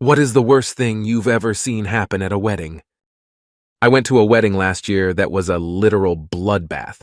What is the worst thing you've ever seen happen at a wedding? I went to a wedding last year that was a literal bloodbath.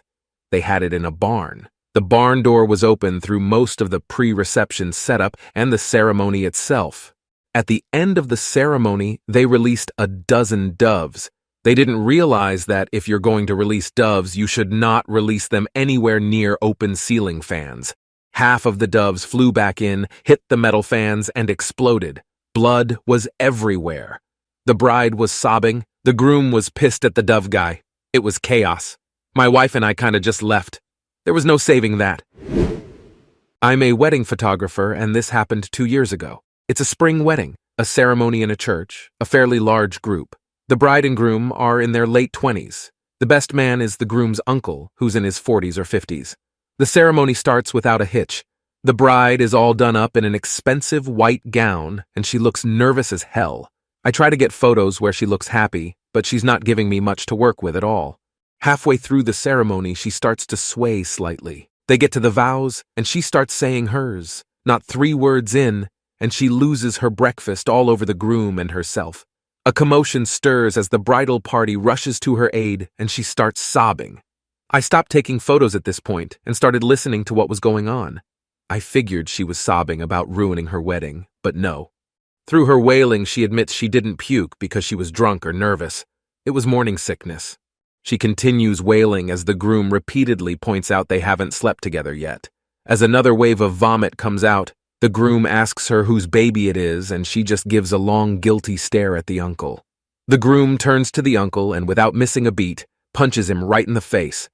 They had it in a barn. The barn door was open through most of the pre-reception setup and the ceremony itself. At the end of the ceremony, they released a dozen doves. They didn't realize that if you're going to release doves, you should not release them anywhere near open ceiling fans. Half of the doves flew back in, hit the metal fans, and exploded. Blood was everywhere. The bride was sobbing. The groom was pissed at the dove guy. It was chaos. My wife and I kinda just left. There was no saving that. I'm a wedding photographer, and this happened 2 years ago. It's a spring wedding, a ceremony in a church, a fairly large group. The bride and groom are in their late 20s. The best man is the groom's uncle, who's in his 40s or 50s. The ceremony starts without a hitch. The bride is all done up in an expensive white gown, and she looks nervous as hell. I try to get photos where she looks happy, but she's not giving me much to work with at all. Halfway through the ceremony, she starts to sway slightly. They get to the vows, and she starts saying hers. Not 3 words in, and she loses her breakfast all over the groom and herself. A commotion stirs as the bridal party rushes to her aid, and she starts sobbing. I stopped taking photos at this point and started listening to what was going on. I figured she was sobbing about ruining her wedding, but no. Through her wailing, she admits she didn't puke because she was drunk or nervous. It was morning sickness. She continues wailing as the groom repeatedly points out they haven't slept together yet. As another wave of vomit comes out, the groom asks her whose baby it is, and she just gives a long, guilty stare at the uncle. The groom turns to the uncle and, without missing a beat, punches him right in the face.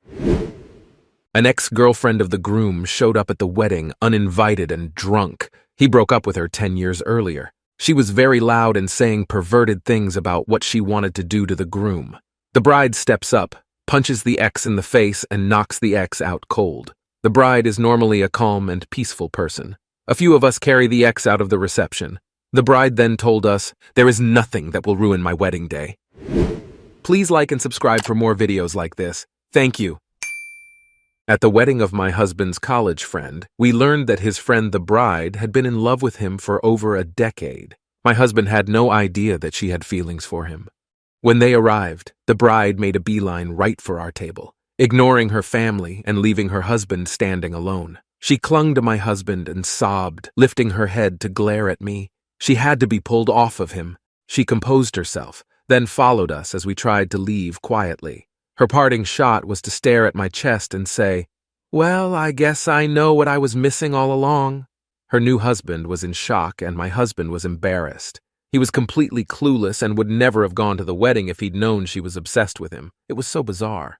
An ex-girlfriend of the groom showed up at the wedding uninvited and drunk. He broke up with her 10 years earlier. She was very loud and saying perverted things about what she wanted to do to the groom. The bride steps up, punches the ex in the face, and knocks the ex out cold. The bride is normally a calm and peaceful person. A few of us carry the ex out of the reception. The bride then told us, "There is nothing that will ruin my wedding day." Please like and subscribe for more videos like this. Thank you. At the wedding of my husband's college friend, we learned that his friend the bride had been in love with him for over a decade. My husband had no idea that she had feelings for him. When they arrived, the bride made a beeline right for our table, ignoring her family and leaving her husband standing alone. She clung to my husband and sobbed, lifting her head to glare at me. She had to be pulled off of him. She composed herself, then followed us as we tried to leave quietly. Her parting shot was to stare at my chest and say, "Well, I guess I know what I was missing all along." Her new husband was in shock, and my husband was embarrassed. He was completely clueless and would never have gone to the wedding if he'd known she was obsessed with him. It was so bizarre.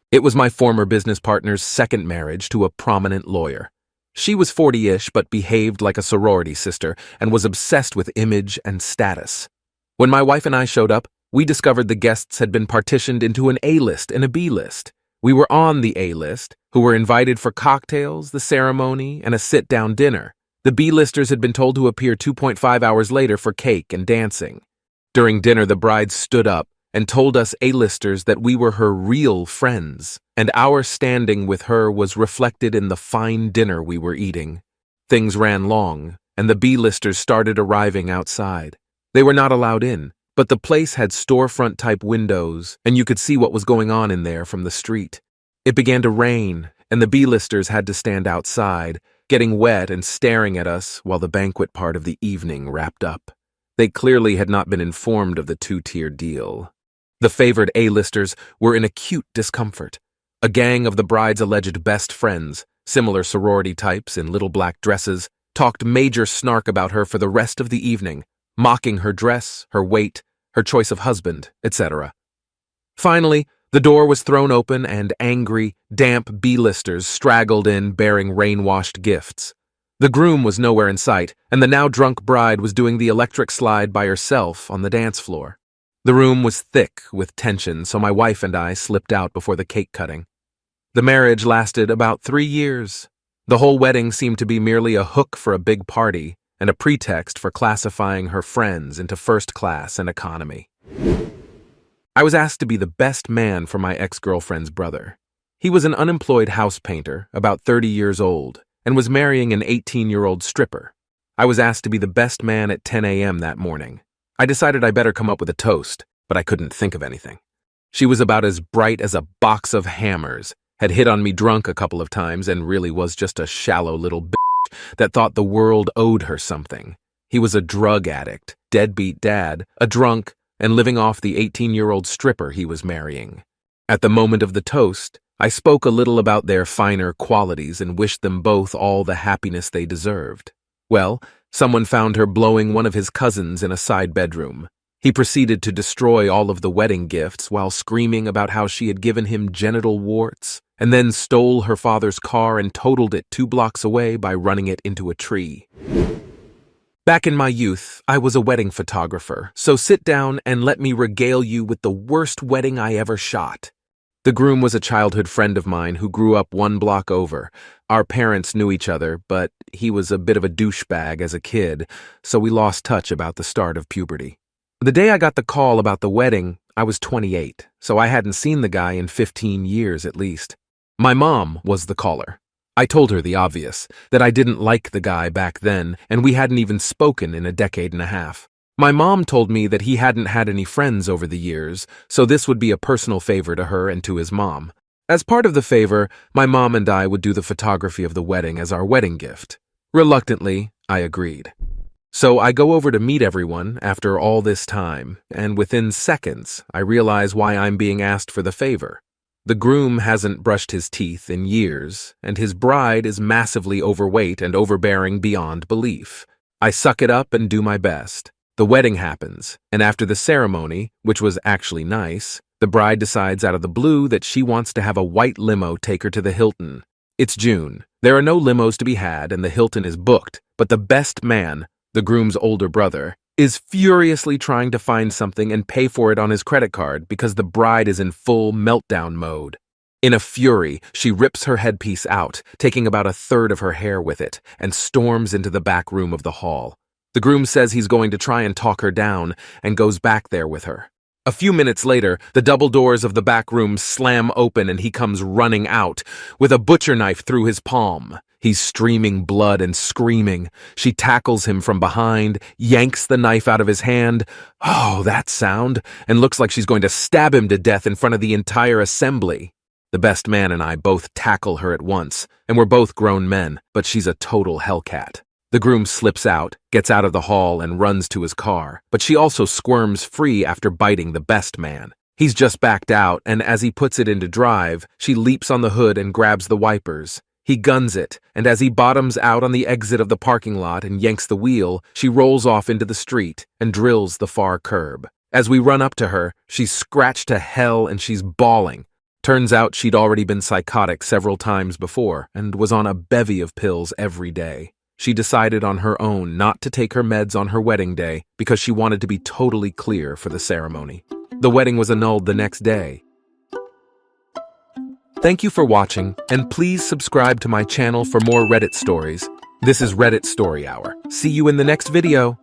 It was my former business partner's second marriage to a prominent lawyer. She was 40-ish but behaved like a sorority sister and was obsessed with image and status. When my wife and I showed up, we discovered the guests had been partitioned into an A-list and a B-list. We were on the A-list, who were invited for cocktails, the ceremony, and a sit-down dinner. The B-listers had been told to appear 2.5 hours later for cake and dancing. During dinner, the bride stood up and told us A-listers that we were her real friends, and our standing with her was reflected in the fine dinner we were eating. Things ran long, and the B-listers started arriving outside. They were not allowed in, but the place had storefront-type windows, and you could see what was going on in there from the street. It began to rain, and the B-listers had to stand outside, getting wet and staring at us while the banquet part of the evening wrapped up. They clearly had not been informed of the 2-tier deal. The favored A-listers were in acute discomfort. A gang of the bride's alleged best friends, similar sorority types in little black dresses, talked major snark about her for the rest of the evening, mocking her dress, her weight, her choice of husband, etc. Finally, the door was thrown open and angry, damp B-listers straggled in bearing rain-washed gifts. The groom was nowhere in sight, and the now drunk bride was doing the electric slide by herself on the dance floor. The room was thick with tension, so my wife and I slipped out before the cake cutting. The marriage lasted about 3 years. The whole wedding seemed to be merely a hook for a big party, and a pretext for classifying her friends into first class and economy. I was asked to be the best man for my ex-girlfriend's brother. He was an unemployed house painter, about 30 years old, and was marrying an 18-year-old stripper. I was asked to be the best man at 10 a.m. that morning. I decided I better come up with a toast, but I couldn't think of anything. She was about as bright as a box of hammers, had hit on me drunk a couple of times, and really was just a shallow little bitch that thought the world owed her something. He was a drug addict, deadbeat dad, a drunk, and living off the 18-year-old stripper he was marrying. At the moment of the toast, I spoke a little about their finer qualities and wished them both all the happiness they deserved. Well, someone found her blowing one of his cousins in a side bedroom. He proceeded to destroy all of the wedding gifts while screaming about how she had given him genital warts, and then stole her father's car and totaled it 2 blocks away by running it into a tree. Back in my youth, I was a wedding photographer, so sit down and let me regale you with the worst wedding I ever shot. The groom was a childhood friend of mine who grew up 1 block over. Our parents knew each other, but he was a bit of a douchebag as a kid, so we lost touch about the start of puberty. The day I got the call about the wedding, I was 28, so I hadn't seen the guy in 15 years at least. My mom was the caller. I told her the obvious, that I didn't like the guy back then, and we hadn't even spoken in a decade and a half. My mom told me that he hadn't had any friends over the years, so this would be a personal favor to her and to his mom. As part of the favor, my mom and I would do the photography of the wedding as our wedding gift. Reluctantly, I agreed. So I go over to meet everyone after all this time, and within seconds, I realize why I'm being asked for the favor. The groom hasn't brushed his teeth in years, and his bride is massively overweight and overbearing beyond belief. I suck it up and do my best. The wedding happens, and after the ceremony, which was actually nice, the bride decides out of the blue that she wants to have a white limo take her to the Hilton. It's June. There are no limos to be had, and the Hilton is booked, but the best man, the groom's older brother, is furiously trying to find something and pay for it on his credit card because the bride is in full meltdown mode. In a fury, she rips her headpiece out, taking about 1/3 of her hair with it, and storms into the back room of the hall. The groom says he's going to try and talk her down and goes back there with her. A few minutes later, the double doors of the back room slam open and he comes running out with a butcher knife through his palm. He's streaming blood and screaming. She tackles him from behind, yanks the knife out of his hand. Oh, that sound! And looks like she's going to stab him to death in front of the entire assembly. The best man and I both tackle her at once, and we're both grown men, but she's a total hellcat. The groom slips out, gets out of the hall, and runs to his car, but she also squirms free after biting the best man. He's just backed out, and as he puts it into drive, she leaps on the hood and grabs the wipers. He guns it, and as he bottoms out on the exit of the parking lot and yanks the wheel, she rolls off into the street and drills the far curb. As we run up to her, she's scratched to hell and she's bawling. Turns out she'd already been psychotic several times before and was on a bevy of pills every day. She decided on her own not to take her meds on her wedding day because she wanted to be totally clear for the ceremony. The wedding was annulled the next day. Thank you for watching, and please subscribe to my channel for more Reddit stories. This is Reddit Story Hour. See you in the next video.